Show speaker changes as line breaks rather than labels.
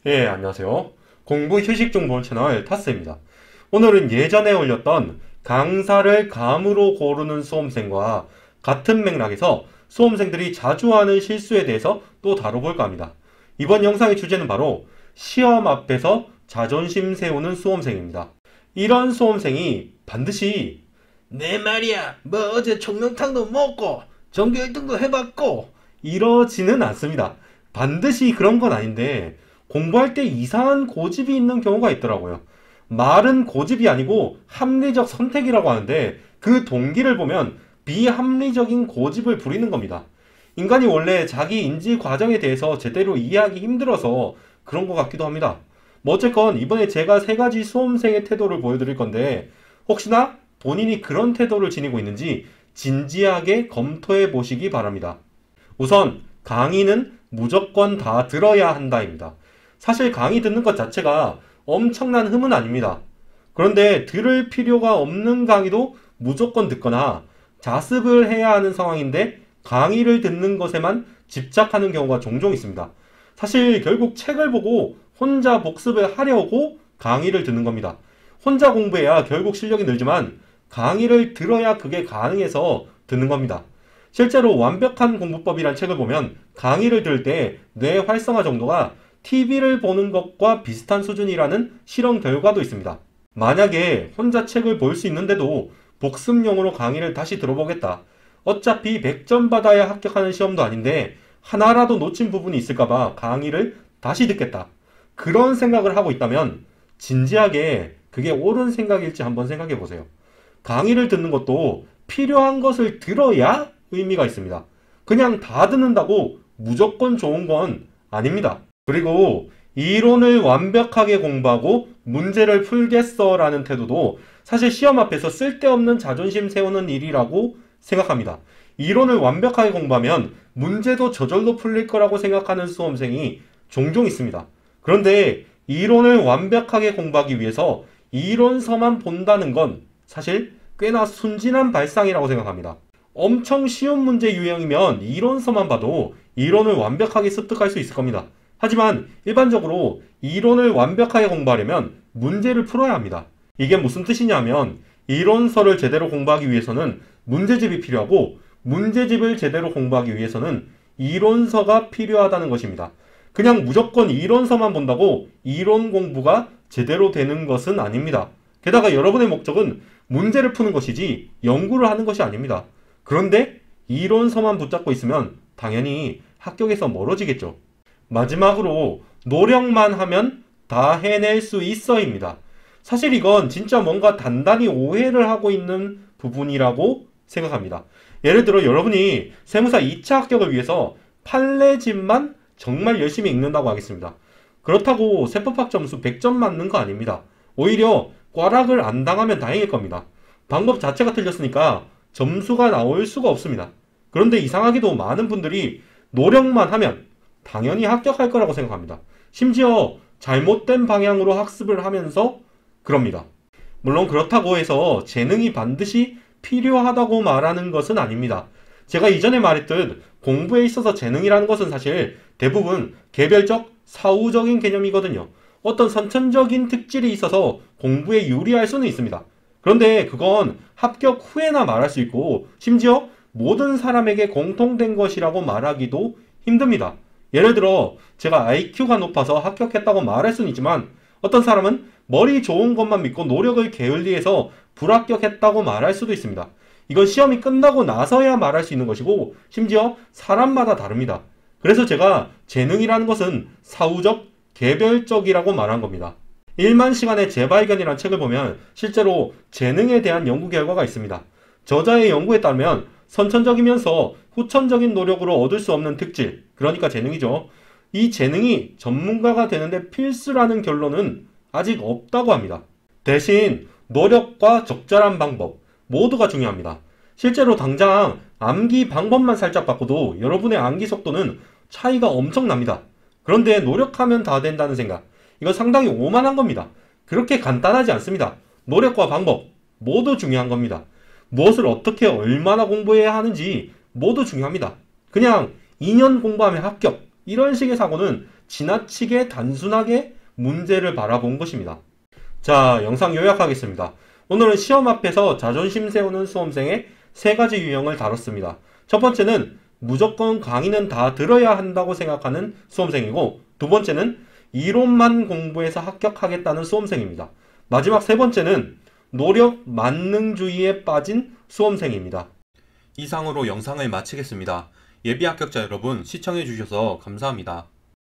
예, 안녕하세요. 공부 휴식 정보 채널 타스입니다. 오늘은 예전에 올렸던 강사를 감으로 고르는 수험생과 같은 맥락에서 수험생들이 자주 하는 실수에 대해서 또 다뤄볼까 합니다. 이번 영상의 주제는 바로 시험 앞에서 자존심 세우는 수험생입니다. 이런 수험생이 반드시 내 말이야, 뭐 어제 총명탕도 먹고 전교 1등도 해봤고 이러지는 않습니다. 반드시 그런 건 아닌데 공부할 때 이상한 고집이 있는 경우가 있더라고요. 말은 고집이 아니고 합리적 선택이라고 하는데 그 동기를 보면 비합리적인 고집을 부리는 겁니다. 인간이 원래 자기 인지 과정에 대해서 제대로 이해하기 힘들어서 그런 것 같기도 합니다. 뭐 어쨌건 이번에 제가 세 가지 수험생의 태도를 보여드릴 건데 혹시나 본인이 그런 태도를 지니고 있는지 진지하게 검토해 보시기 바랍니다. 우선 강의는 무조건 다 들어야 한다입니다. 사실 강의 듣는 것 자체가 엄청난 흠은 아닙니다. 그런데 들을 필요가 없는 강의도 무조건 듣거나 자습을 해야 하는 상황인데 강의를 듣는 것에만 집착하는 경우가 종종 있습니다. 사실 결국 책을 보고 혼자 복습을 하려고 강의를 듣는 겁니다. 혼자 공부해야 결국 실력이 늘지만 강의를 들어야 그게 가능해서 듣는 겁니다. 실제로 완벽한 공부법이란 책을 보면 강의를 들을 때 뇌 활성화 정도가 TV를 보는 것과 비슷한 수준이라는 실험 결과도 있습니다. 만약에 혼자 책을 볼 수 있는데도 복습용으로 강의를 다시 들어보겠다. 어차피 100점 받아야 합격하는 시험도 아닌데 하나라도 놓친 부분이 있을까봐 강의를 다시 듣겠다. 그런 생각을 하고 있다면 진지하게 그게 옳은 생각일지 한번 생각해 보세요. 강의를 듣는 것도 필요한 것을 들어야 의미가 있습니다. 그냥 다 듣는다고 무조건 좋은 건 아닙니다. 그리고 이론을 완벽하게 공부하고 문제를 풀겠어 라는 태도도 사실 시험 앞에서 쓸데없는 자존심 세우는 일이라고 생각합니다. 이론을 완벽하게 공부하면 문제도 저절로 풀릴 거라고 생각하는 수험생이 종종 있습니다. 그런데 이론을 완벽하게 공부하기 위해서 이론서만 본다는 건 사실 꽤나 순진한 발상이라고 생각합니다. 엄청 쉬운 문제 유형이면 이론서만 봐도 이론을 완벽하게 습득할 수 있을 겁니다. 하지만 일반적으로 이론을 완벽하게 공부하려면 문제를 풀어야 합니다. 이게 무슨 뜻이냐면 이론서를 제대로 공부하기 위해서는 문제집이 필요하고 문제집을 제대로 공부하기 위해서는 이론서가 필요하다는 것입니다. 그냥 무조건 이론서만 본다고 이론 공부가 제대로 되는 것은 아닙니다. 게다가 여러분의 목적은 문제를 푸는 것이지 연구를 하는 것이 아닙니다. 그런데 이론서만 붙잡고 있으면 당연히 합격에서 멀어지겠죠. 마지막으로 노력만 하면 다 해낼 수 있어입니다. 사실 이건 진짜 뭔가 단단히 오해를 하고 있는 부분이라고 생각합니다. 예를 들어 여러분이 세무사 2차 합격을 위해서 판례집만 정말 열심히 읽는다고 하겠습니다. 그렇다고 세법학 점수 100점 맞는 거 아닙니다. 오히려 꽈락을 안 당하면 다행일 겁니다. 방법 자체가 틀렸으니까 점수가 나올 수가 없습니다. 그런데 이상하게도 많은 분들이 노력만 하면 당연히 합격할 거라고 생각합니다. 심지어 잘못된 방향으로 학습을 하면서 그럽니다. 물론 그렇다고 해서 재능이 반드시 필요하다고 말하는 것은 아닙니다. 제가 이전에 말했듯 공부에 있어서 재능이라는 것은 사실 대부분 개별적, 사후적인 개념이거든요. 어떤 선천적인 특질이 있어서 공부에 유리할 수는 있습니다. 그런데 그건 합격 후에나 말할 수 있고 심지어 모든 사람에게 공통된 것이라고 말하기도 힘듭니다. 예를 들어 제가 IQ가 높아서 합격했다고 말할 수는 있지만 어떤 사람은 머리 좋은 것만 믿고 노력을 게을리해서 불합격했다고 말할 수도 있습니다. 이건 시험이 끝나고 나서야 말할 수 있는 것이고 심지어 사람마다 다릅니다. 그래서 제가 재능이라는 것은 사후적, 개별적이라고 말한 겁니다. 1만 시간의 재발견이라는 책을 보면 실제로 재능에 대한 연구 결과가 있습니다. 저자의 연구에 따르면 선천적이면서 후천적인 노력으로 얻을 수 없는 특질, 그러니까 재능이죠. 이 재능이 전문가가 되는데 필수라는 결론은 아직 없다고 합니다. 대신 노력과 적절한 방법 모두가 중요합니다. 실제로 당장 암기 방법만 살짝 바꿔도 여러분의 암기 속도는 차이가 엄청납니다. 그런데 노력하면 다 된다는 생각, 이건 상당히 오만한 겁니다. 그렇게 간단하지 않습니다. 노력과 방법 모두 중요한 겁니다. 무엇을 어떻게 얼마나 공부해야 하는지 모두 중요합니다. 그냥 2년 공부하면 합격 이런 식의 사고는 지나치게 단순하게 문제를 바라본 것입니다. 자, 영상 요약하겠습니다. 오늘은 시험 앞에서 자존심 세우는 수험생의 3가지 유형을 다뤘습니다. 첫 번째는 무조건 강의는 다 들어야 한다고 생각하는 수험생이고, 두 번째는 이론만 공부해서 합격하겠다는 수험생입니다. 마지막 3번째는 노력 만능주의에 빠진 수험생입니다. 이상으로 영상을 마치겠습니다. 예비 합격자 여러분, 시청해 주셔서 감사합니다.